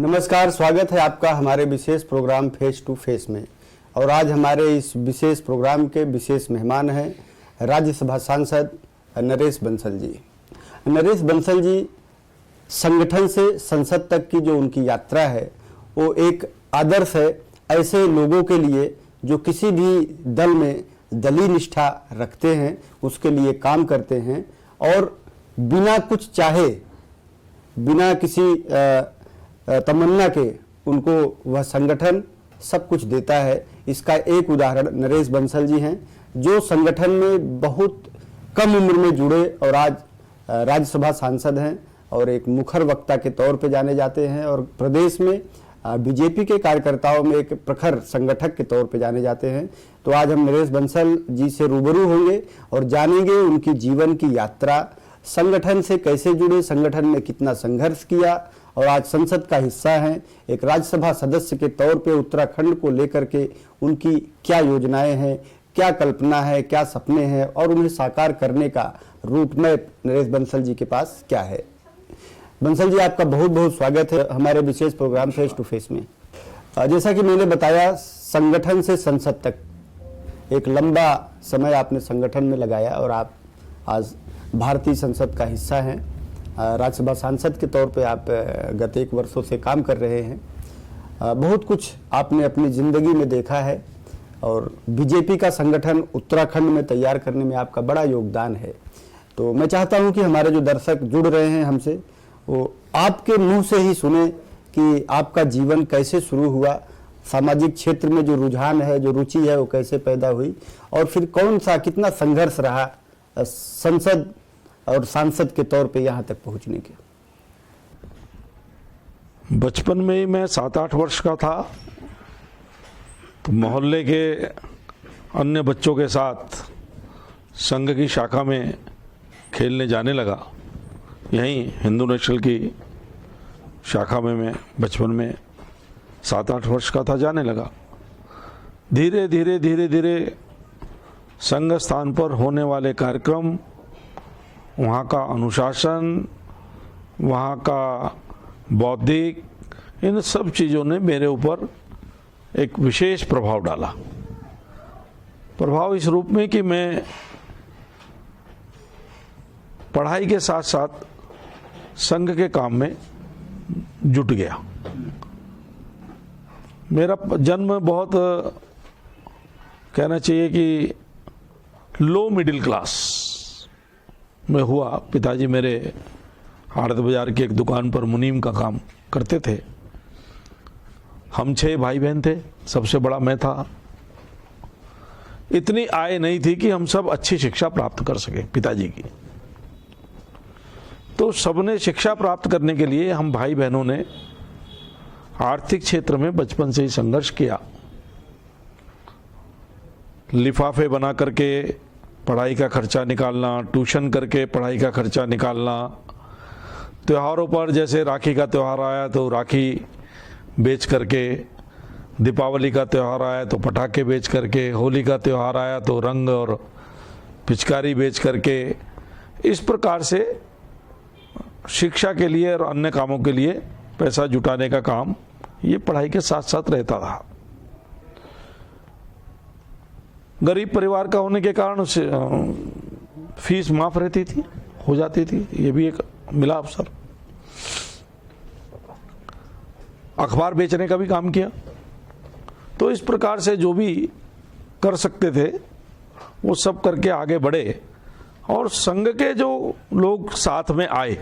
नमस्कार, स्वागत है आपका हमारे विशेष प्रोग्राम फेस टू फेस में। और आज हमारे इस विशेष प्रोग्राम के विशेष मेहमान हैं राज्यसभा सांसद नरेश बंसल जी। नरेश बंसल जी संगठन से संसद तक की जो उनकी यात्रा है वो एक आदर्श है ऐसे लोगों के लिए जो किसी भी दल में दलीय निष्ठा रखते हैं, उसके लिए काम करते हैं और बिना कुछ चाहे, बिना किसी तमन्ना के उनको वह संगठन सब कुछ देता है। इसका एक उदाहरण नरेश बंसल जी हैं, जो संगठन में बहुत कम उम्र में जुड़े और आज राज्यसभा सांसद हैं और एक मुखर वक्ता के तौर पे जाने जाते हैं और प्रदेश में बीजेपी के कार्यकर्ताओं में एक प्रखर संगठक के तौर पे जाने जाते हैं। तो आज हम नरेश बंसल जी से रूबरू होंगे और जानेंगे उनकी जीवन की यात्रा, संगठन से कैसे जुड़े, संगठन में कितना संघर्ष किया और आज संसद का हिस्सा हैं। एक राज्यसभा सदस्य के तौर पे उत्तराखंड को लेकर के उनकी क्या योजनाएं हैं, क्या कल्पना है, क्या सपने हैं और उन्हें साकार करने का रूट मैप नरेश बंसल जी के पास क्या है। बंसल जी, आपका बहुत बहुत स्वागत है हमारे विशेष प्रोग्राम फेस टू फेस में। जैसा कि मैंने बताया, संगठन से संसद तक एक लंबा समय आपने संगठन में लगाया और आप आज भारतीय संसद का हिस्सा हैं। राज्यसभा सांसद के तौर पे आप गत 1 वर्षों से काम कर रहे हैं। बहुत कुछ आपने अपनी ज़िंदगी में देखा है और बीजेपी का संगठन उत्तराखंड में तैयार करने में आपका बड़ा योगदान है। तो मैं चाहता हूं कि हमारे जो दर्शक जुड़ रहे हैं हमसे, वो आपके मुंह से ही सुने कि आपका जीवन कैसे शुरू हुआ, सामाजिक क्षेत्र में जो रुझान है, जो रुचि है, वो कैसे पैदा हुई और फिर कौन सा कितना संघर्ष रहा संसद और सांसद के तौर पे यहाँ तक पहुँचने के। बचपन में ही मैं 7-8 वर्ष का था तो मोहल्ले के अन्य बच्चों के साथ संघ की शाखा में खेलने जाने लगा। यहीं हिंदू नेशनल की शाखा में मैं बचपन में 7-8 वर्ष का था, जाने लगा। धीरे धीरे संघ स्थान पर होने वाले कार्यक्रम, वहाँ का अनुशासन, वहाँ का बौद्धिक, इन सब चीज़ों ने मेरे ऊपर एक विशेष प्रभाव डाला। प्रभाव इस रूप में कि मैं पढ़ाई के साथ साथ संघ के काम में जुट गया। मेरा जन्म बहुत, कहना चाहिए कि लो मिडिल क्लास में हुआ। पिताजी मेरे आड़त बाजार की एक दुकान पर मुनीम का काम करते थे। हम 6 भाई बहन थे, सबसे बड़ा मैं था। इतनी आय नहीं थी कि हम सब अच्छी शिक्षा प्राप्त कर सके पिताजी की। तो सबने शिक्षा प्राप्त करने के लिए हम भाई बहनों ने आर्थिक क्षेत्र में बचपन से ही संघर्ष किया। लिफाफे बना करके पढ़ाई का खर्चा निकालना, ट्यूशन करके पढ़ाई का खर्चा निकालना, त्योहारों पर जैसे राखी का त्यौहार आया तो राखी बेच करके, दीपावली का त्यौहार आया तो पटाखे बेच करके, होली का त्यौहार आया तो रंग और पिचकारी बेच करके, इस प्रकार से शिक्षा के लिए और अन्य कामों के लिए पैसा जुटाने का काम ये पढ़ाई के साथ साथ रहता था। गरीब परिवार का होने के कारण उसे फीस माफ रहती थी, हो जाती थी, ये भी एक मिला अवसर। अखबार बेचने का भी काम किया। तो इस प्रकार से जो भी कर सकते थे वो सब करके आगे बढ़े और संघ के जो लोग साथ में आए,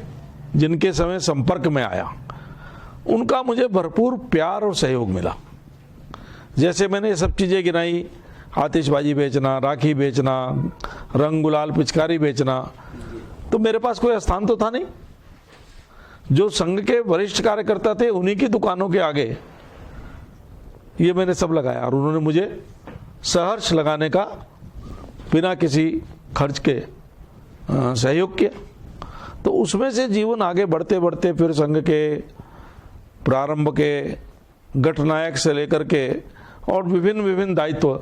जिनके समय संपर्क में आया, उनका मुझे भरपूर प्यार और सहयोग मिला। जैसे मैंने ये सब चीज़ें गिनाई, आतिशबाजी बेचना, राखी बेचना, रंग गुलाल पिचकारी बेचना, तो मेरे पास कोई स्थान तो था नहीं। जो संघ के वरिष्ठ कार्यकर्ता थे उन्हीं की दुकानों के आगे ये मैंने सब लगाया और उन्होंने मुझे सहर्ष लगाने का बिना किसी खर्च के सहयोग किया। तो उसमें से जीवन आगे बढ़ते बढ़ते फिर संघ के प्रारंभ के गठनायक से लेकर के और विभिन्न दायित्व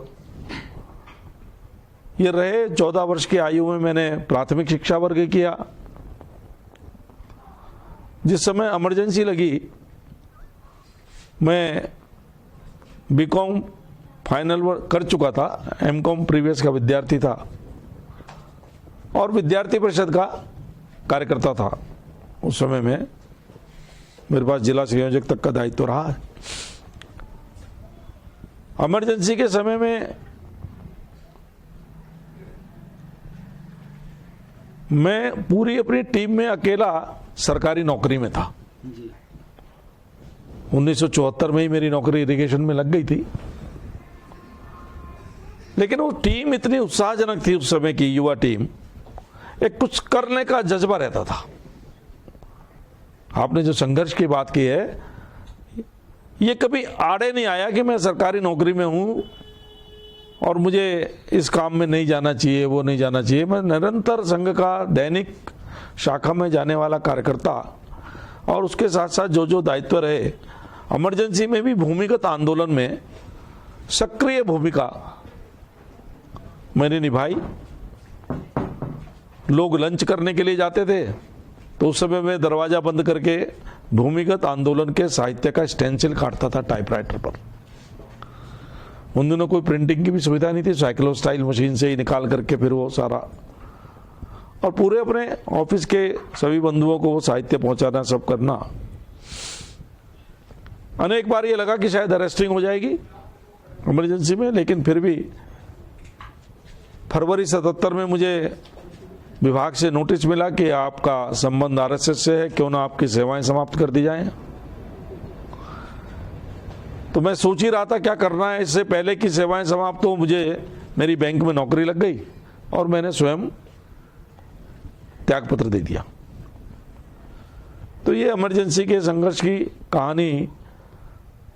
ये रहे। 14 वर्ष की आयु में मैंने प्राथमिक शिक्षा वर्ग किया। जिस समय इमरजेंसी लगी मैं बीकॉम फाइनल कर चुका था, एमकॉम प्रीवियस का विद्यार्थी था और विद्यार्थी परिषद का कार्यकर्ता था। उस समय में मेरे पास जिला संयोजक तक का दायित्व रहा है। इमरजेंसी के समय में मैं पूरी अपनी टीम में अकेला सरकारी नौकरी में था। 1974 में ही मेरी नौकरी इरिगेशन में लग गई थी, लेकिन वो टीम इतनी उत्साहजनक थी उस समय की युवा टीम, एक कुछ करने का जज्बा रहता था। आपने जो संघर्ष की बात की है, ये कभी आड़े नहीं आया कि मैं सरकारी नौकरी में हूं और मुझे इस काम में नहीं जाना चाहिए, वो नहीं जाना चाहिए। मैं निरंतर संघ का दैनिक शाखा में जाने वाला कार्यकर्ता और उसके साथ साथ जो जो दायित्व रहे, इमरजेंसी में भी भूमिगत आंदोलन में सक्रिय भूमिका मैंने निभाई। लोग लंच करने के लिए जाते थे तो उस समय में दरवाजा बंद करके भूमिगत आंदोलन के साहित्य का स्टेंसिल काटता था टाइपराइटर पर। उन दिनों कोई प्रिंटिंग की भी सुविधा नहीं थी, साइक्लो स्टाइल मशीन से ही निकाल करके फिर वो सारा, और पूरे अपने ऑफिस के सभी बंधुओं को वो साहित्य पहुंचाना, सब करना। अनेक बार ये लगा कि शायद अरेस्टिंग हो जाएगी इमरजेंसी में, लेकिन फिर भी फरवरी 77 में मुझे विभाग से नोटिस मिला कि आपका संबंध आरएसएस से है, क्यों ना आपकी सेवाएं समाप्त कर दी जाएं। तो मैं सोच ही रहा था क्या करना है। इससे पहले कि सेवाएं समाप्त हो, मुझे मेरी बैंक में नौकरी लग गई और मैंने स्वयं त्यागपत्र दे दिया। तो ये इमरजेंसी के संघर्ष की कहानी,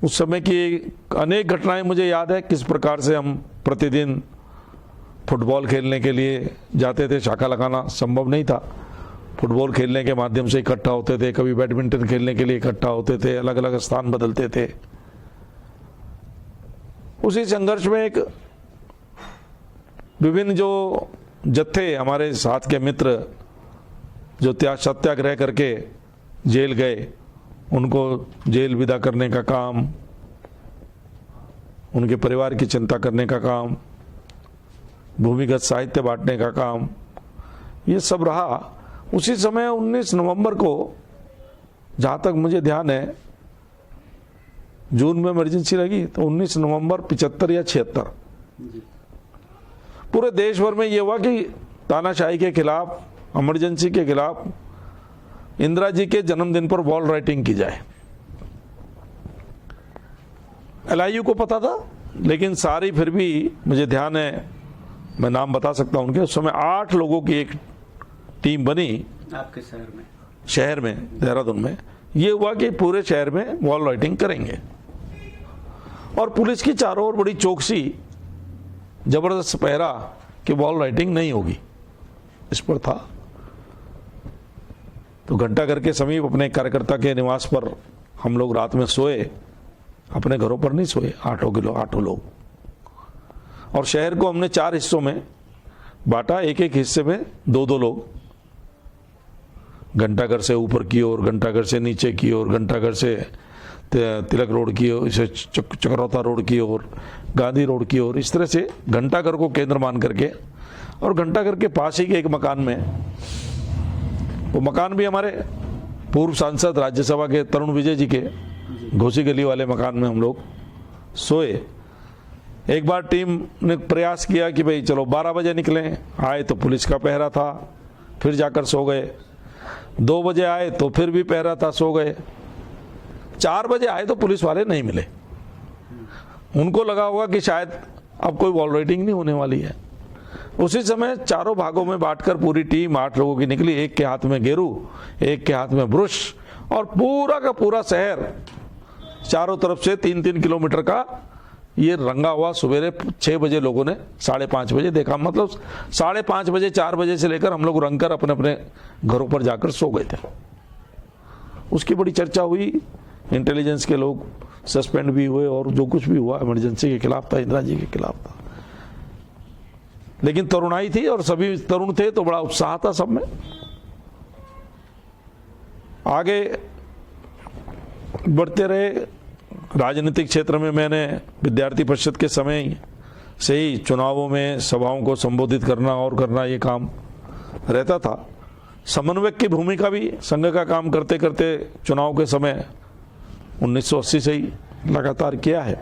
उस समय की अनेक घटनाएं मुझे याद है। किस प्रकार से हम प्रतिदिन फुटबॉल खेलने के लिए जाते थे, शाखा लगाना संभव नहीं था। फुटबॉल खेलने के माध्यम से इकट्ठा होते थे, कभी बैडमिंटन खेलने के लिए इकट्ठा होते थे, अलग अलग स्थान बदलते थे। उसी संघर्ष में एक विभिन्न जो जत्थे हमारे साथ के मित्र जो सत्याग्रह करके जेल गए, उनको जेल विदा करने का काम, उनके परिवार की चिंता करने का काम, भूमिगत साहित्य बांटने का काम, ये सब रहा। उसी समय 19 नवंबर को, जहां तक मुझे ध्यान है, जून में इमरजेंसी लगी तो 19 नवंबर 75 या 76 पूरे देश भर में ये हुआ कि तानाशाही के खिलाफ, इमरजेंसी के खिलाफ इंदिरा जी के जन्मदिन पर वॉल राइटिंग की जाए। एलआईयू को पता था, लेकिन सारी, फिर भी मुझे ध्यान है, मैं नाम बता सकता हूं उनके, उस समय 8 लोगों की एक टीम बनी आपके शहर में देहरादून में। ये हुआ कि पूरे शहर में वॉल राइटिंग करेंगे और पुलिस की चारों ओर बड़ी चौकसी, जबरदस्त पहरा कि वॉल राइटिंग नहीं होगी, इस पर था। तो घंटाघर के समीप अपने कार्यकर्ता के निवास पर हम लोग रात में सोए, अपने घरों पर नहीं सोए, 8 लोग। और शहर को हमने 4 हिस्सों में बांटा, एक एक हिस्से में 2-2 लोग, घंटाघर से ऊपर की ओर, घंटाघर से नीचे की ओर, घंटाघर से तिलक रोड की ओर, इसे चकरौता रोड की ओर, गांधी रोड की ओर, इस तरह से घंटाघर को केंद्र मान करके। और घंटाघर के पास ही के एक मकान में, वो मकान भी हमारे पूर्व सांसद राज्यसभा के तरुण विजय जी के घोसी गली वाले मकान में हम लोग सोए। एक बार टीम ने प्रयास किया कि भाई चलो 12 बजे निकलें, आए तो पुलिस का पहरा था, फिर जाकर सो गए। 2 बजे आए तो फिर भी पहरा था, सो गए। 4 बजे आए तो पुलिस वाले नहीं मिले। उनको लगा होगा कि शायद अब कोई वॉल राइटिंग नहीं होने वाली है। उसी समय चारों भागों में बांटकर पूरी टीम 8 लोगों की निकली। एक के हाथ में गेरू, एक के हाथ में ब्रुश, और पूरा का पूरा शहर चारों तरफ से 3-3 किलोमीटर का ये रंगा हुआ। सवेरे 6 बजे लोगों ने 5:30 बजे देखा, मतलब 5:30 बजे, 4 बजे से लेकर हम लोग रंग कर अपने अपने घरों पर जाकर सो गए थे। उसकी बड़ी चर्चा हुई, इंटेलिजेंस के लोग सस्पेंड भी हुए और जो कुछ भी हुआ इमरजेंसी के खिलाफ था, इंदिरा जी के खिलाफ था। लेकिन तरुणाई थी और सभी तरुण थे तो बड़ा उत्साह था सब में। आगे बढ़ते रहे, राजनीतिक क्षेत्र में मैंने विद्यार्थी परिषद के समय से ही चुनावों में सभाओं को संबोधित करना और करना ये काम रहता था। समन्वयक की भूमिका भी संघ का काम करते करते चुनाव के समय 1980 से ही लगातार किया है।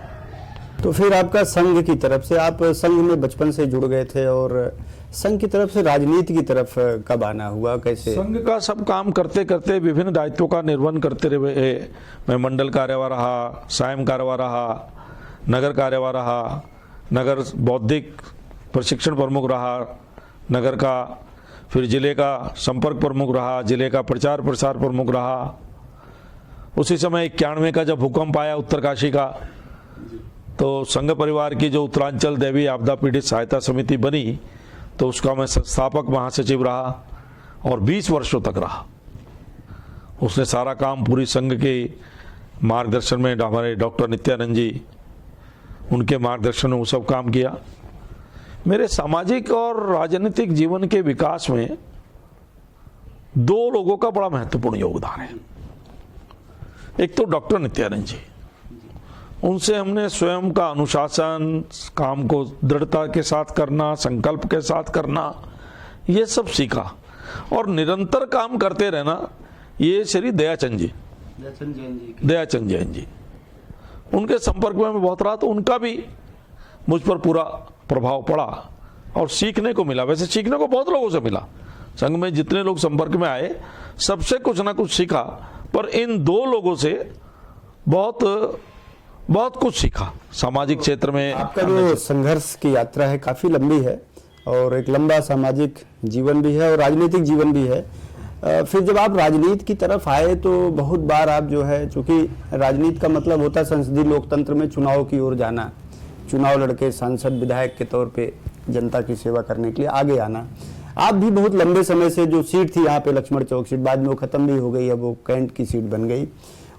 तो फिर आपका संघ की तरफ से, आप संघ में बचपन से जुड़ गए थे और संघ की तरफ से राजनीति की तरफ कब आना हुआ, कैसे? संघ का सब काम करते करते विभिन्न दायित्वों का निर्वहन करते रहे। मैं मंडल कार्यवाह रहा, सायं कार्यवाह रहा, नगर कार्यवाह रहा, नगर बौद्धिक प्रशिक्षण प्रमुख रहा नगर का, फिर जिले का संपर्क प्रमुख रहा, जिले का प्रचार प्रसार प्रमुख रहा। उसी समय 91 का जब भूकंप आया उत्तरकाशी का, तो संघ परिवार की जो उत्तरांचल देवी आपदा पीड़ित सहायता समिति बनी, तो उसका मैं संस्थापक महासचिव रहा और 20 वर्षों तक रहा। उसने सारा काम पूरी संघ के मार्गदर्शन में, हमारे डॉक्टर नित्यानंद जी, उनके मार्गदर्शन में वो सब काम किया। मेरे सामाजिक और राजनीतिक जीवन के विकास में दो लोगों का बड़ा महत्वपूर्ण योगदान है। एक तो डॉक्टर नित्यानंद जी, उनसे हमने स्वयं का अनुशासन, काम को दृढ़ता के साथ करना, संकल्प के साथ करना, ये सब सीखा। और निरंतर काम करते रहना, ये श्री दयाचंद जैन जी, उनके संपर्क में मैं बहुत रहा, तो उनका भी मुझ पर पूरा प्रभाव पड़ा और सीखने को मिला। वैसे सीखने को बहुत लोगों से मिला, संघ में जितने लोग संपर्क में आए सबसे कुछ ना कुछ सीखा, पर इन दो लोगों से बहुत कुछ सीखा सामाजिक क्षेत्र में। आपका जो संघर्ष की यात्रा है काफी लंबी है और एक लंबा सामाजिक जीवन भी है और राजनीतिक जीवन भी है। फिर जब आप राजनीति की तरफ आए तो बहुत बार आप जो है, चूंकि राजनीति का मतलब होता है संसदीय लोकतंत्र में चुनाव की ओर जाना, चुनाव लड़के सांसद विधायक के तौर पे जनता की सेवा करने के लिए आगे आना। आप भी बहुत लंबे समय से जो सीट थी यहाँ पे लक्ष्मण चौक सीट, बाद में वो खत्म भी हो गई, अब वो कैंट की सीट बन गई,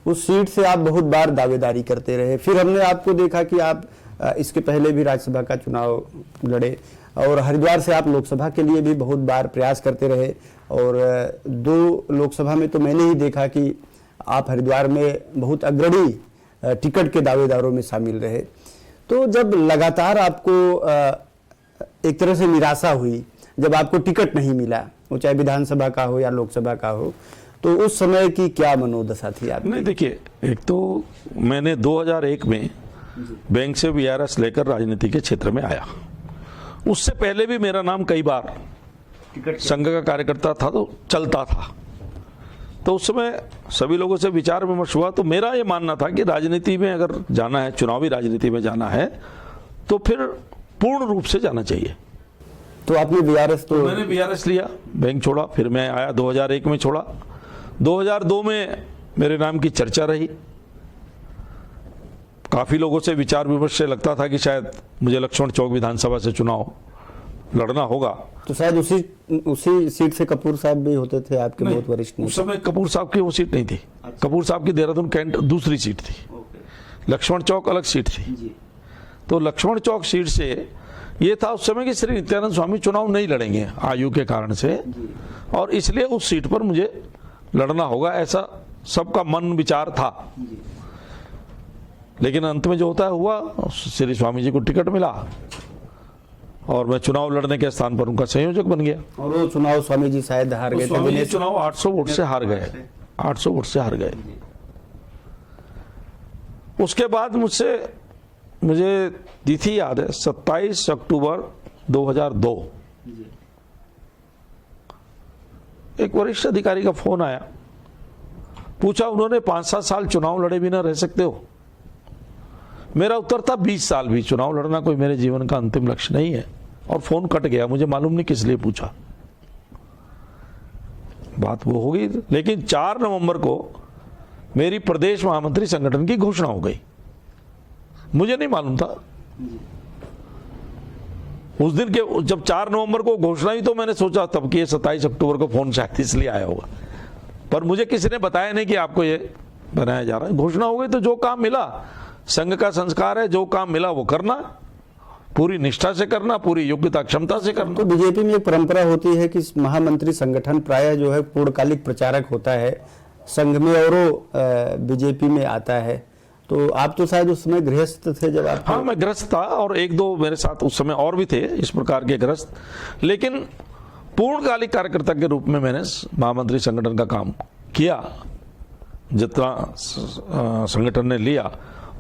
उस सीट से आप बहुत बार दावेदारी करते रहे। फिर हमने आपको देखा कि आप इसके पहले भी राज्यसभा का चुनाव लड़े और हरिद्वार से आप लोकसभा के लिए भी बहुत बार प्रयास करते रहे और 2 लोकसभा में तो मैंने ही देखा कि आप हरिद्वार में बहुत अग्रणी टिकट के दावेदारों में शामिल रहे। तो जब लगातार आपको एक तरह से निराशा हुई, जब आपको टिकट नहीं मिला, वो चाहे विधानसभा का हो या लोकसभा का हो, तो उस समय की क्या मनोदशा थी आपकी? नहीं, देखिए, एक तो मैंने 2001 में बैंक से वीआरएस लेकर राजनीति के क्षेत्र में आया। उससे पहले भी मेरा नाम कई बार संघ का कार्यकर्ता था तो चलता था, तो उस समय सभी लोगों से विचार विमर्श हुआ। तो मेरा ये मानना था कि राजनीति में अगर जाना है, चुनावी राजनीति में जाना है, तो फिर पूर्ण रूप से जाना चाहिए। तो आपने वीआरएस तो मैंने वीआरएस लिया, बैंक छोड़ा, फिर मैं आया 2001 में छोड़ा। 2002 में मेरे नाम की चर्चा रही, काफी लोगों से विचार विमर्श से लगता था कि शायद मुझे लक्ष्मण चौक विधानसभा से चुनाव लड़ना होगा। तो शायद उसी सीट से कपूर साहब भी होते थे आपके बहुत वरिष्ठ। उस समय कपूर साहब की वो सीट नहीं थी, कपूर साहब की देहरादून कैंट दूसरी सीट थी, लक्ष्मण चौक अलग सीट थी। तो लक्ष्मण चौक सीट से ये था उस समय कि श्री नित्यानंद स्वामी चुनाव नहीं लड़ेंगे आयु के कारण से, और इसलिए उस सीट पर मुझे लड़ना होगा, ऐसा सबका मन विचार था। लेकिन अंत में जो होता है हुआ, श्री स्वामी जी को टिकट मिला और मैं चुनाव लड़ने के स्थान पर उनका संयोजक बन गया। और वो चुनाव स्वामी जी शायद हार गए थे, चुनाव 800 वोट से हार गए, 800 वोट से हार गए। उसके बाद मुझे तिथि याद है, 27 अक्टूबर 2002 एक वरिष्ठ अधिकारी का फोन आया, पूछा उन्होंने 5-7 साल चुनाव लड़े बिना रह सकते हो? मेरा उत्तर था 20 साल भी चुनाव लड़ना कोई मेरे जीवन का अंतिम लक्ष्य नहीं है। और फोन कट गया, मुझे मालूम नहीं किस लिए पूछा। बात वो हो गई, लेकिन 4 नवंबर को मेरी प्रदेश महामंत्री संगठन की घोषणा हो गई, मुझे नहीं मालूम था। उस दिन के जब 4 नवंबर को घोषणा हुई तो मैंने सोचा तब कि 27 अक्टूबर को फोन शायद इसलिए आया होगा, पर मुझे किसी ने बताया नहीं कि आपको ये बनाया जा रहा है। घोषणा हो गई तो जो काम मिला, संघ का संस्कार है, जो काम मिला वो करना, पूरी निष्ठा से करना, पूरी योग्यता क्षमता से करना। तो बीजेपी में एक परंपरा होती है कि महामंत्री संगठन प्रायः जो है पूर्णकालिक प्रचारक होता है, संघ में और बीजेपी में आता है। तो आप तो शायद उस समय गृहस्थ थे जब आप। हाँ, मैं ग्रस्त था और एक दो मेरे साथ उस समय और भी थे इस प्रकार के ग्रस्त, लेकिन पूर्णकालिक कार्यकर्ता के रूप में मैंने महामंत्री संगठन का काम किया। जितना संगठन ने लिया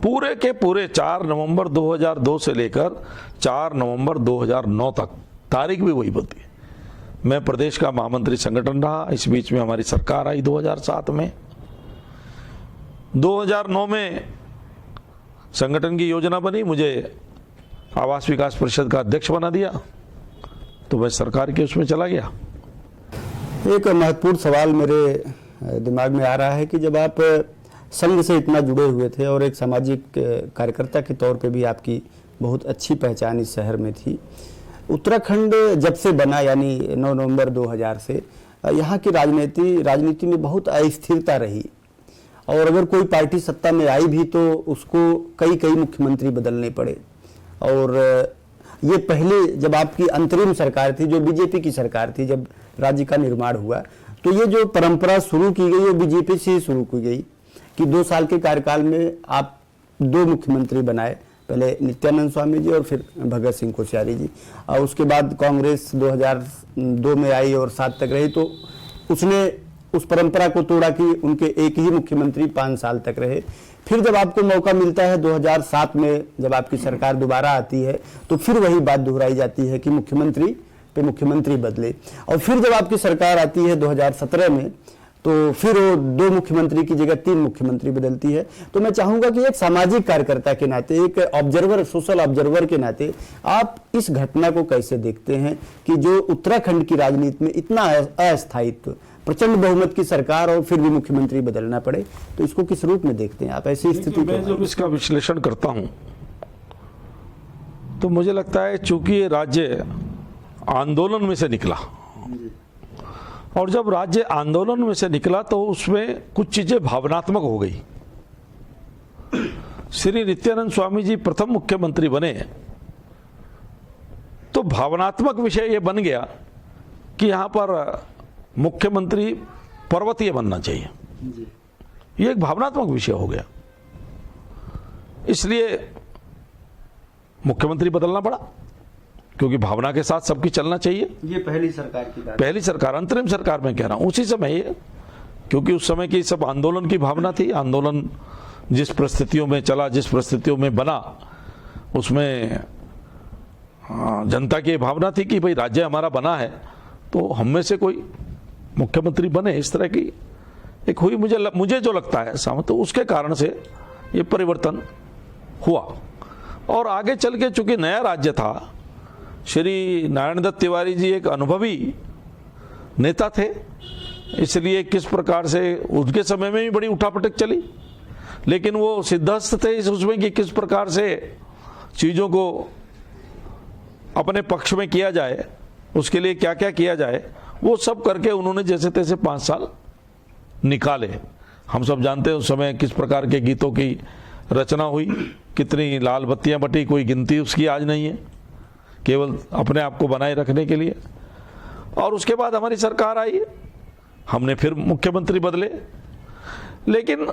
पूरे के पूरे 4 नवंबर 2002 से लेकर 4 नवंबर 2009 तक, तारीख भी वही होती है, मैं प्रदेश का महामंत्री संगठन रहा। इस बीच में हमारी सरकार आई 2007 में। 2009 में संगठन की योजना बनी, मुझे आवास विकास परिषद का अध्यक्ष बना दिया, तो मैं सरकार के उसमें चला गया। एक महत्वपूर्ण सवाल मेरे दिमाग में आ रहा है कि जब आप संघ से इतना जुड़े हुए थे और एक सामाजिक कार्यकर्ता के तौर पे भी आपकी बहुत अच्छी पहचान इस शहर में थी, उत्तराखंड जब से बना यानी 9 नवंबर 2000 से यहाँ की राजनीति में बहुत अस्थिरता रही, और अगर कोई पार्टी सत्ता में आई भी तो उसको कई मुख्यमंत्री बदलने पड़े। और ये पहले जब आपकी अंतरिम सरकार थी, जो बीजेपी की सरकार थी, जब राज्य का निर्माण हुआ, तो ये जो परंपरा शुरू की गई वो बीजेपी से ही शुरू की गई कि 2 साल के कार्यकाल में आप 2 मुख्यमंत्री बनाए, पहले नित्यानंद स्वामी जी और फिर भगत सिंह कोश्यारी जी। और उसके बाद कांग्रेस 2002 में आई और 7 तक रही, तो उसने उस परंपरा को तोड़ा कि उनके एक ही मुख्यमंत्री 5 साल तक रहे। फिर जब आपको मौका मिलता है 2007 में, जब आपकी सरकार दोबारा आती है, तो फिर वही बात दोहराई जाती है कि मुख्यमंत्री पे मुख्यमंत्री बदले। और फिर जब आपकी सरकार आती है 2017 में, तो फिर वो 2 मुख्यमंत्री की जगह 3 मुख्यमंत्री बदलती है। तो मैं चाहूंगा कि एक सामाजिक कार्यकर्ता के नाते, एक ऑब्जर्वर, सोशल ऑब्जर्वर के नाते, आप इस घटना को कैसे देखते हैं कि जो उत्तराखंड की राजनीति में इतना अस्थायित्व, प्रचंड बहुमत की सरकार और फिर भी मुख्यमंत्री बदलना पड़े, तो इसको किस रूप में देखते हैं आप ऐसी स्थिति मैं जब इसका विश्लेषण करता हूं तो मुझे लगता है चूंकि ये राज्य आंदोलन में से निकला, और जब राज्य आंदोलन में से निकला तो उसमें कुछ चीजें भावनात्मक हो गई। श्री नित्यानंद स्वामी जी प्रथम मुख्यमंत्री बने तो भावनात्मक विषय यह बन गया कि यहां पर मुख्यमंत्री पर्वतीय बनना चाहिए। यह एक भावनात्मक विषय हो गया, इसलिए मुख्यमंत्री बदलना पड़ा, क्योंकि भावना के साथ सबकी चलना चाहिए। ये पहली सरकार की बात, पहली सरकार, अंतरिम सरकार में कह रहा हूं, उसी समय ये, क्योंकि उस समय की सब आंदोलन की भावना थी। आंदोलन जिस परिस्थितियों में चला, जिस परिस्थितियों में बना, उसमें जनता की भावना थी कि भाई राज्य हमारा बना है तो हम में से कोई मुख्यमंत्री बने। इस तरह की एक हुई, मुझे जो लगता है सामने, तो उसके कारण से ये परिवर्तन हुआ। और आगे चल के चूंकि नया राज्य था, श्री नारायण दत्त तिवारी जी एक अनुभवी नेता थे, इसलिए किस प्रकार से उनके समय में भी बड़ी उठापटक चली, लेकिन वो सिद्धहस्त थे इस उसमें कि किस प्रकार से चीजों को अपने पक्ष में किया जाए, उसके लिए क्या क्या किया जाए, वो सब करके उन्होंने जैसे तैसे 5 साल निकाले। हम सब जानते हैं उस समय किस प्रकार के गीतों की रचना हुई, कितनी लाल बत्तियां बटी, कोई गिनती उसकी आज नहीं है, केवल अपने आप को बनाए रखने के लिए। और उसके बाद हमारी सरकार आई, हमने फिर मुख्यमंत्री बदले, लेकिन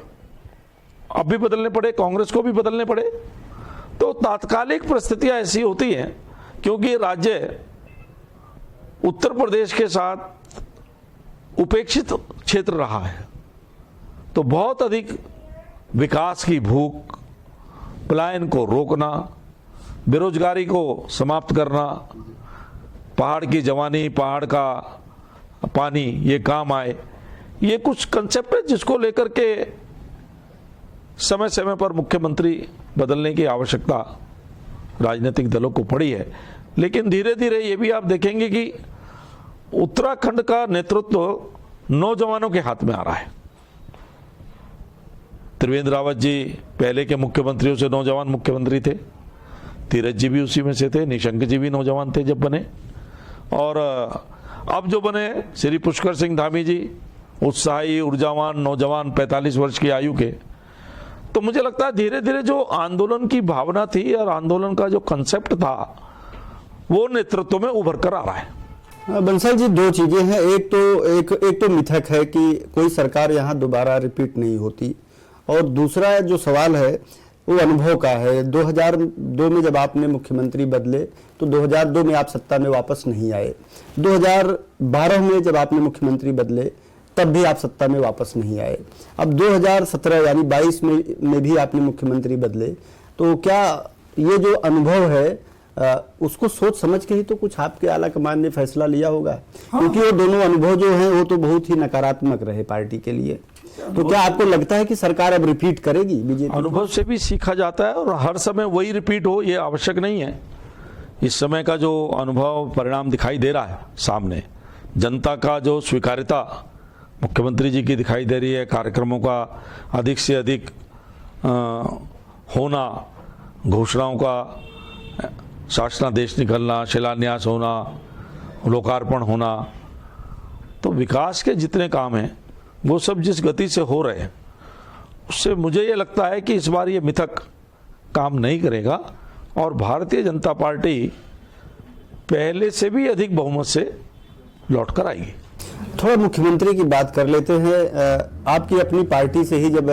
अब भी बदलने पड़े, कांग्रेस को भी बदलने पड़े। तो तात्कालिक परिस्थितियां ऐसी होती हैं, क्योंकि राज्य उत्तर प्रदेश के साथ उपेक्षित क्षेत्र रहा है, तो बहुत अधिक विकास की भूख, पलायन को रोकना, बेरोजगारी को समाप्त करना, पहाड़ की जवानी, पहाड़ का पानी, ये काम आए, ये कुछ कंसेप्ट है जिसको लेकर के समय समय पर मुख्यमंत्री बदलने की आवश्यकता राजनीतिक दलों को पड़ी है। लेकिन धीरे धीरे ये भी आप देखेंगे कि उत्तराखंड का नेतृत्व नौजवानों के हाथ में आ रहा है। त्रिवेंद्र रावत जी पहले के मुख्यमंत्रियों से नौजवान मुख्यमंत्री थे, तीरथ जी भी उसी में से थे, निशंक जी भी नौजवान थे जब बने, और अब जो बने श्री पुष्कर सिंह धामी जी, उत्साही, ऊर्जावान नौजवान, 45 वर्ष की आयु के। तो मुझे लगता है धीरे धीरे जो आंदोलन की भावना थी और आंदोलन का जो कंसेप्ट था, वो नेतृत्व में उभर कर आ रहा है। बंसल जी, 2 चीजें हैं। एक तो मिथक है कि कोई सरकार यहाँ दोबारा रिपीट नहीं होती, और दूसरा जो सवाल है वो अनुभव का है। 2002 में जब आपने मुख्यमंत्री बदले तो 2002 में आप सत्ता में वापस नहीं आए। 2012 में जब आपने मुख्यमंत्री बदले तब भी आप सत्ता में वापस नहीं आए। अब 2017 यानी 22 में भी आपने मुख्यमंत्री बदले। तो क्या ये जो अनुभव है उसको सोच समझ के ही तो कुछ आपके आला कमान ने फैसला लिया होगा? क्योंकि वो दोनों अनुभव जो हैं वो तो बहुत ही नकारात्मक रहे पार्टी के लिए। तो क्या आपको लगता है कि सरकार अब रिपीट करेगी बीजेपी? अनुभव से भी सीखा जाता है और हर समय वही रिपीट हो ये आवश्यक नहीं है। इस समय का जो अनुभव परिणाम दिखाई दे रहा है सामने, जनता का जो स्वीकार्यता मुख्यमंत्री जी की दिखाई दे रही है, कार्यक्रमों का अधिक से अधिक होना, घोषणाओं का शासनादेश निकलना, शिलान्यास होना, लोकार्पण होना, तो विकास के जितने काम हैं वो सब जिस गति से हो रहे हैं उससे मुझे ये लगता है कि इस बार ये मिथक काम नहीं करेगा और भारतीय जनता पार्टी पहले से भी अधिक बहुमत से लौट कर आएगी। थोड़ा मुख्यमंत्री की बात कर लेते हैं। आपकी अपनी पार्टी से ही जब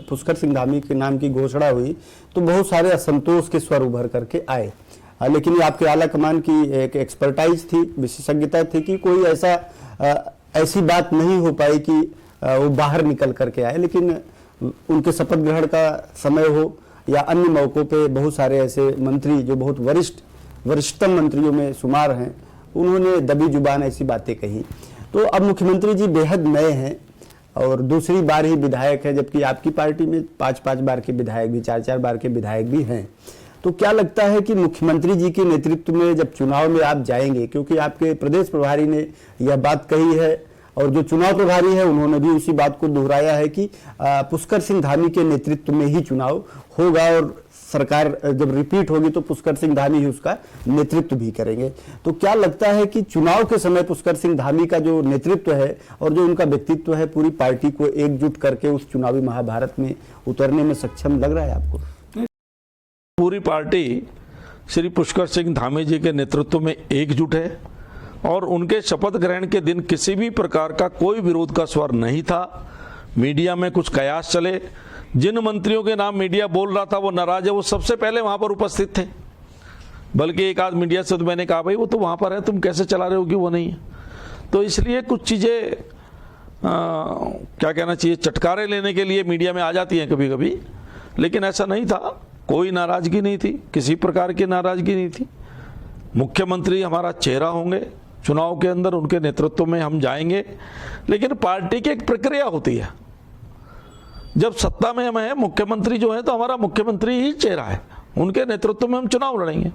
पुष्कर सिंह धामी के नाम की घोषणा हुई तो बहुत सारे असंतोष के स्वर उभर करके आए, लेकिन ये आपके आला कमान की एक एक्सपर्टाइज थी, विशेषज्ञता थी कि कोई ऐसी बात नहीं हो पाई कि वो बाहर निकल करके आए। लेकिन उनके शपथ ग्रहण का समय हो या अन्य मौकों पे बहुत सारे ऐसे मंत्री जो बहुत वरिष्ठतम मंत्रियों में शुमार हैं, उन्होंने दबी जुबान ऐसी बातें कही। तो अब मुख्यमंत्री जी बेहद नए हैं और दूसरी बार ही विधायक है, जबकि आपकी पार्टी में 5-5 बार के विधायक भी, 4-4 बार के विधायक भी हैं। तो क्या लगता है कि मुख्यमंत्री जी के नेतृत्व में जब चुनाव में आप जाएंगे, क्योंकि आपके प्रदेश प्रभारी ने यह बात कही है और जो चुनाव प्रभारी है उन्होंने भी उसी बात को दोहराया है कि पुष्कर सिंह धामी के नेतृत्व में ही चुनाव होगा और सरकार जब रिपीट होगी तो पुष्कर सिंह धामी ही उसका नेतृत्व भी करेंगे। तो क्या लगता है कि चुनाव के समय पुष्कर सिंह धामी का जो नेतृत्व है और जो उनका व्यक्तित्व है पूरी पार्टी को एकजुट करके उस चुनावी महाभारत में उतरने में सक्षम लग रहा है आपको? पूरी पार्टी श्री पुष्कर सिंह धामी जी के नेतृत्व में एकजुट है और उनके शपथ ग्रहण के दिन किसी भी प्रकार का कोई विरोध का स्वर नहीं था। मीडिया में कुछ कयास चले, जिन मंत्रियों के नाम मीडिया बोल रहा था वो नाराज है, वो सबसे पहले वहां पर उपस्थित थे। बल्कि एक आध मीडिया से तो मैंने कहा भाई वो तो वहां पर है, तुम कैसे चला रहे हो कि वो नहीं है। तो इसलिए कुछ चीजें क्या कहना चाहिए, चटकारे लेने के लिए मीडिया में आ जाती हैं कभी कभी, लेकिन ऐसा नहीं था। कोई नाराजगी नहीं थी, किसी प्रकार की नाराजगी नहीं थी। मुख्यमंत्री हमारा चेहरा होंगे चुनाव के अंदर, उनके नेतृत्व में हम जाएंगे। लेकिन पार्टी की एक प्रक्रिया होती है, जब सत्ता में हम हैं, मुख्यमंत्री जो है तो हमारा मुख्यमंत्री ही चेहरा है, उनके नेतृत्व में हम चुनाव लड़ेंगे।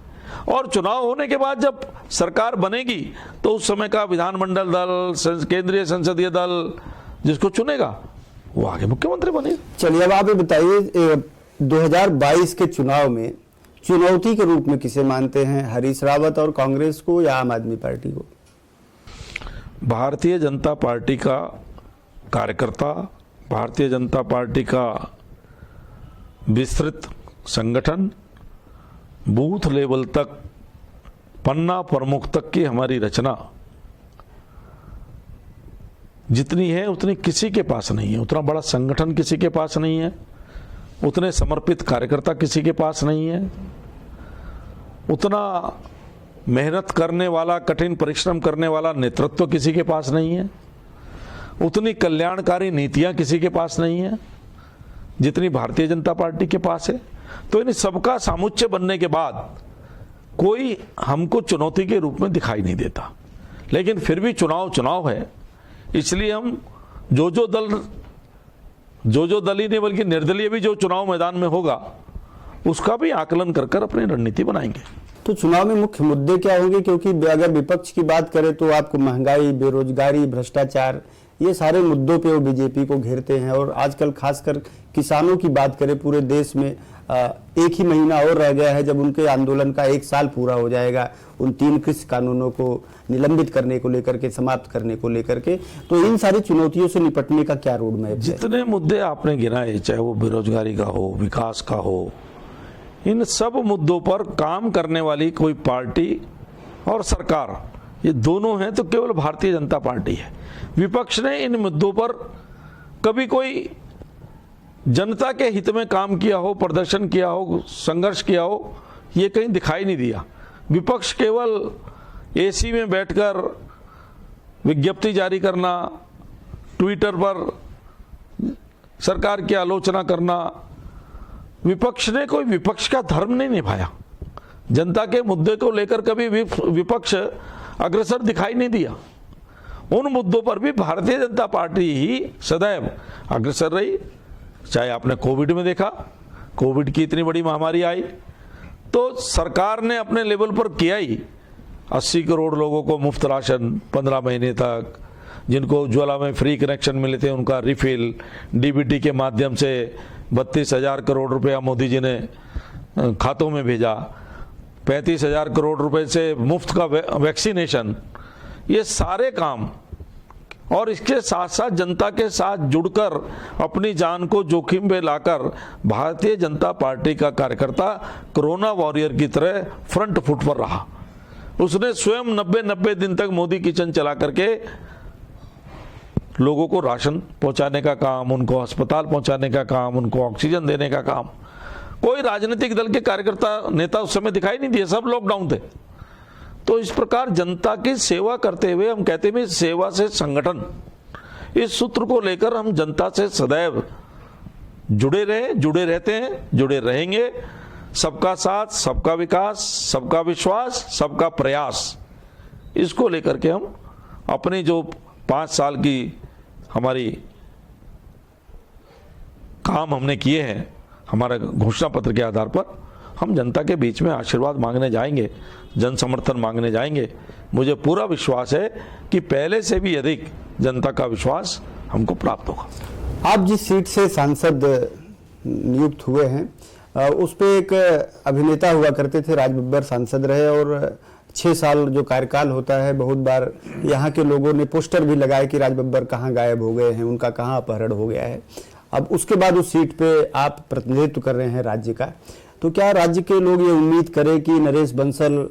और चुनाव होने के बाद जब सरकार बनेगी तो उस समय का विधानमंडल दल, केंद्रीय संसदीय दल जिसको चुनेगा वो आगे मुख्यमंत्री बनेगा। चलिए अब आप बताइए 2022 के चुनाव में चुनौती के रूप में किसे मानते हैं, हरीश रावत और कांग्रेस को या आम आदमी पार्टी को? भारतीय जनता पार्टी का कार्यकर्ता, भारतीय जनता पार्टी का विस्तृत संगठन, बूथ लेवल तक, पन्ना प्रमुख तक की हमारी रचना जितनी है उतनी किसी के पास नहीं है। उतना बड़ा संगठन किसी के पास नहीं है, उतने समर्पित कार्यकर्ता किसी के पास नहीं है, उतना मेहनत करने वाला, कठिन परिश्रम करने वाला नेतृत्व किसी के पास नहीं है, उतनी कल्याणकारी नीतियां किसी के पास नहीं है जितनी भारतीय जनता पार्टी के पास है। तो इन सबका सामुच्चय बनने के बाद कोई हमको चुनौती के रूप में दिखाई नहीं देता। लेकिन फिर भी चुनाव है, इसलिए हम जो दल ही नहीं बल्कि निर्दलीय भी जो चुनाव मैदान में होगा उसका भी आकलन कर अपनी रणनीति बनाएंगे। तो चुनाव में मुख्य मुद्दे क्या होंगे? क्योंकि अगर विपक्ष की बात करें तो आपको महंगाई, बेरोजगारी, भ्रष्टाचार, ये सारे मुद्दों पे वो बीजेपी को घेरते हैं। और आजकल खासकर किसानों की बात करें, पूरे देश में एक ही महीना और रह गया है जब उनके आंदोलन का 1 साल पूरा हो जाएगा, उन 3 कृषि कानूनों को निलंबित करने को लेकर के, समाप्त करने को लेकर के। तो इन सारी चुनौतियों से निपटने का क्या रोड मैप है? जितने मुद्दे आपने गिनाए, चाहे वो बेरोजगारी का हो, विकास का हो, इन सब मुद्दों पर काम करने वाली कोई पार्टी और सरकार, ये दोनों हैं तो केवल भारतीय जनता पार्टी है। विपक्ष ने इन मुद्दों पर कभी कोई जनता के हित में काम किया हो, प्रदर्शन किया हो, संघर्ष किया हो, ये कहीं दिखाई नहीं दिया। विपक्ष केवल एसी में बैठकर विज्ञप्ति जारी करना, ट्विटर पर सरकार की आलोचना करना, विपक्ष ने कोई विपक्ष का धर्म नहीं निभाया। जनता के मुद्दे को लेकर कभी विपक्ष अग्रसर दिखाई नहीं दिया। उन मुद्दों पर भी भारतीय जनता पार्टी ही सदैव अग्रसर रही। चाहे आपने कोविड में देखा, कोविड की इतनी बड़ी महामारी आई तो सरकार ने अपने लेवल पर किया ही। 80 करोड़ लोगों को मुफ्त राशन 15 महीने तक, जिनको उज्ज्वला में फ्री कनेक्शन मिले थे उनका रिफिल, डीबीटी के माध्यम से 32,000 करोड़ रुपया मोदी जी ने खातों में भेजा, 35,000 करोड़ रुपए से मुफ्त का वैक्सीनेशन, ये सारे काम, और इसके साथ साथ जनता के साथ जुड़कर अपनी जान को जोखिम में लाकर भारतीय जनता पार्टी का कार्यकर्ता कोरोना वॉरियर की तरह फ्रंट फुट पर रहा। उसने स्वयं 90 दिन तक मोदी किचन चला करके लोगों को राशन पहुंचाने का काम, उनको अस्पताल पहुंचाने का काम, उनको ऑक्सीजन देने का काम। कोई राजनीतिक दल के कार्यकर्ता नेता उस समय दिखाई नहीं दिए, सब लॉकडाउन थे। तो इस प्रकार जनता की सेवा करते हुए हम कहते हैं सेवा से संगठन, इस सूत्र को लेकर हम जनता से सदैव जुड़े रहे, जुड़े रहते हैं, जुड़े रहेंगे। सबका साथ, सबका विकास, सबका विश्वास, सबका प्रयास, इसको लेकर के हम अपनी जो 5 साल की हमारी काम हमने किए हैं, हमारा घोषणा पत्र के आधार पर हम जनता के बीच में आशीर्वाद मांगने जाएंगे, जन समर्थन मांगने जाएंगे। मुझे पूरा विश्वास है कि पहले से भी अधिक जनता का विश्वास हमको प्राप्त होगा। आप जिस सीट से सांसद नियुक्त हुए हैं उस पे एक अभिनेता हुआ करते थे, राज बब्बर सांसद रहे, और 6 साल जो कार्यकाल होता है, बहुत बार यहाँ के लोगों ने पोस्टर भी लगाए कि राज बब्बर कहाँ गायब हो गए हैं, उनका कहाँ अपहरण हो गया है। अब उसके बाद उस सीट पे आप प्रतिनिधित्व कर रहे हैं राज्य का, तो क्या राज्य के लोग ये उम्मीद करें कि नरेश बंसल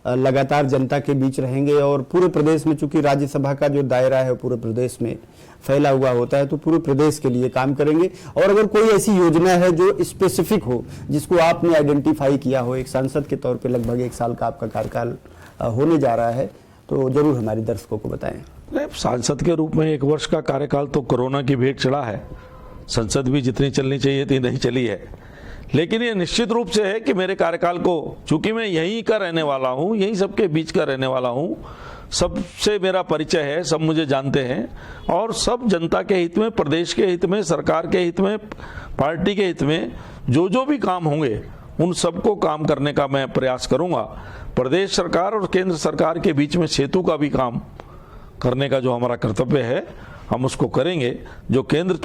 लगातार जनता के बीच रहेंगे और पूरे प्रदेश में, चूंकि राज्यसभा का जो दायरा है पूरे प्रदेश में फैला हुआ होता है, तो पूरे प्रदेश के लिए काम करेंगे? और अगर कोई ऐसी योजना है जो स्पेसिफिक हो, जिसको आपने आइडेंटिफाई किया हो, एक सांसद के तौर पे लगभग 1 साल का आपका कार्यकाल होने जा रहा है, तो जरूर हमारे दर्शकों को बताएं। सांसद के रूप में 1 वर्ष का कार्यकाल तो कोरोना की भेंट चढ़ा है। संसद भी जितनी चलनी चाहिए थी नहीं चली है, लेकिन ये निश्चित रूप से है कि मेरे कार्यकाल को, चूंकि मैं यहीं का रहने वाला हूं, यहीं सबके बीच का रहने वाला हूं, सबसे मेरा परिचय है, सब मुझे जानते हैं, और सब जनता के हित में, प्रदेश के हित में, सरकार के हित में, पार्टी के हित में जो भी काम होंगे उन सबको काम करने का मैं प्रयास करूंगा। प्रदेश सरकार और केंद्र सरकार के बीच में सेतु का भी काम करने का जो हमारा कर्तव्य है हम उसको करेंगे। जो केंद्र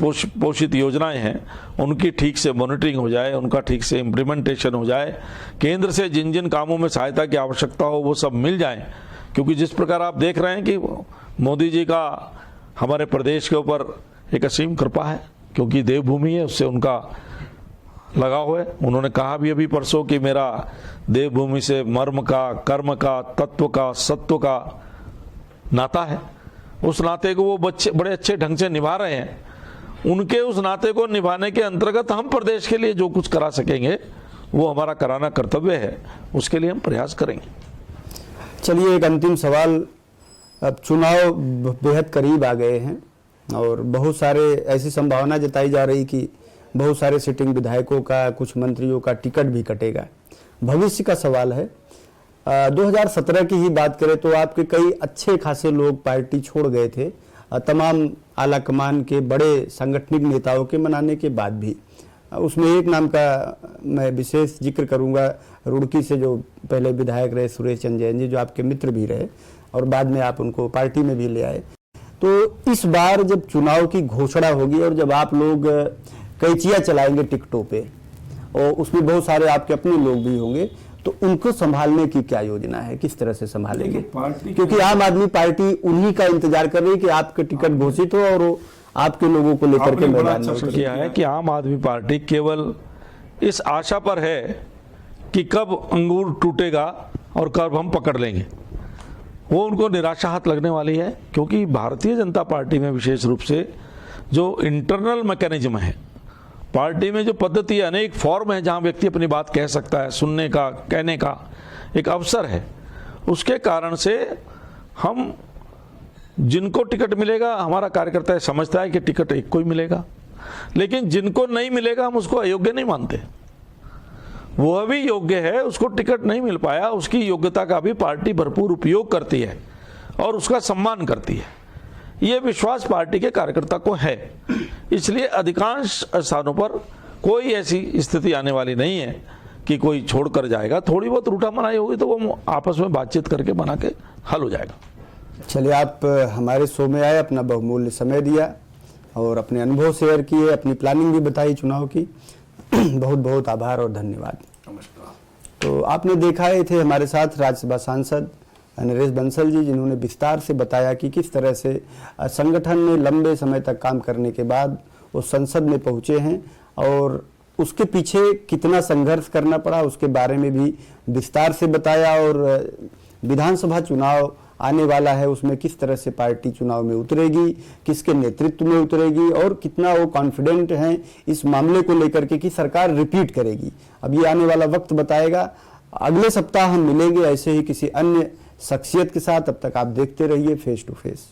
पोषित योजनाएं हैं उनकी ठीक से मॉनिटरिंग हो जाए, उनका ठीक से इम्प्लीमेंटेशन हो जाए, केंद्र से जिन जिन कामों में सहायता की आवश्यकता हो वो सब मिल जाए। क्योंकि जिस प्रकार आप देख रहे हैं कि मोदी जी का हमारे प्रदेश के ऊपर एक असीम कृपा है, क्योंकि देवभूमि है, उससे उनका लगाव है। उन्होंने कहा भी अभी परसों कि मेरा देवभूमि से मर्म का, कर्म का, तत्व का, सत्व का नाता है। उस नाते को वो बड़े अच्छे ढंग से निभा रहे हैं। उनके उस नाते को निभाने के अंतर्गत हम प्रदेश के लिए जो कुछ करा सकेंगे वो हमारा कराना कर्तव्य है, उसके लिए हम प्रयास करेंगे। चलिए, एक अंतिम सवाल। अब चुनाव बेहद करीब आ गए हैं और बहुत सारे ऐसी संभावना जताई जा रही कि बहुत सारे सिटिंग विधायकों का, कुछ मंत्रियों का टिकट भी कटेगा। भविष्य का सवाल है। 2017 की ही बात करें तो आपके कई अच्छे खासे लोग पार्टी छोड़ गए थे, तमाम आला कमान के बड़े सांगठनिक नेताओं के मनाने के बाद भी। उसमें एक नाम का मैं विशेष जिक्र करूंगा, रुड़की से जो पहले विधायक रहे सुरेश चंद्र जैन जी, जो आपके मित्र भी रहे और बाद में आप उनको पार्टी में भी ले आए। तो इस बार जब चुनाव की घोषणा होगी और जब आप लोग कैंचियां चलाएंगे टिकटों पे और उसमें बहुत सारे आपके अपने लोग भी होंगे, तो उनको संभालने की क्या योजना है, किस तरह से संभालेंगे? क्योंकि आम आदमी पार्टी उन्हीं का इंतजार कर रही है कि आपके टिकट घोषित हो और वो आपके लोगों को लेकर के मैदान में किया है कि आम आदमी पार्टी केवल इस आशा पर है कि कब अंगूर टूटेगा और कब हम पकड़ लेंगे। वो उनको निराशा हाथ लगने वाली है, क्योंकि भारतीय जनता पार्टी में विशेष रूप से जो इंटरनल मैकेनिज्म है पार्टी में जो पद्धति है, अनेक फॉर्म है जहां व्यक्ति अपनी बात कह सकता है, सुनने का, कहने का एक अवसर है। उसके कारण से हम जिनको टिकट मिलेगा, हमारा कार्यकर्ता समझता है कि टिकट एक को ही मिलेगा, लेकिन जिनको नहीं मिलेगा हम उसको अयोग्य नहीं मानते। वह भी योग्य है, उसको टिकट नहीं मिल पाया, उसकी योग्यता का भी पार्टी भरपूर उपयोग करती है और उसका सम्मान करती है। ये विश्वास पार्टी के कार्यकर्ता को है, इसलिए अधिकांश स्थानों पर कोई ऐसी स्थिति आने वाली नहीं है कि कोई छोड़कर जाएगा। थोड़ी बहुत रूठा मनाई होगी तो वो आपस में बातचीत करके बना के हल हो जाएगा। चलिए, आप हमारे शो में आए, अपना बहुमूल्य समय दिया और अपने अनुभव शेयर किए, अपनी प्लानिंग भी बताई चुनाव की। बहुत बहुत आभार और धन्यवाद। नमस्कार। तो आपने देखा ही थे हमारे साथ राज्यसभा सांसद नरेश बंसल जी, जिन्होंने विस्तार से बताया कि किस तरह से संगठन में लंबे समय तक काम करने के बाद वो संसद में पहुंचे हैं और उसके पीछे कितना संघर्ष करना पड़ा उसके बारे में भी विस्तार से बताया। और विधानसभा चुनाव आने वाला है, उसमें किस तरह से पार्टी चुनाव में उतरेगी, किसके नेतृत्व में उतरेगी और कितना वो कॉन्फिडेंट हैं इस मामले को लेकर के कि सरकार रिपीट करेगी। अब ये आने वाला वक्त बताएगा। अगले सप्ताह हम मिलेंगे ऐसे ही किसी अन्य शख्सियत के साथ। अब तक आप देखते रहिए फेस टू फेस।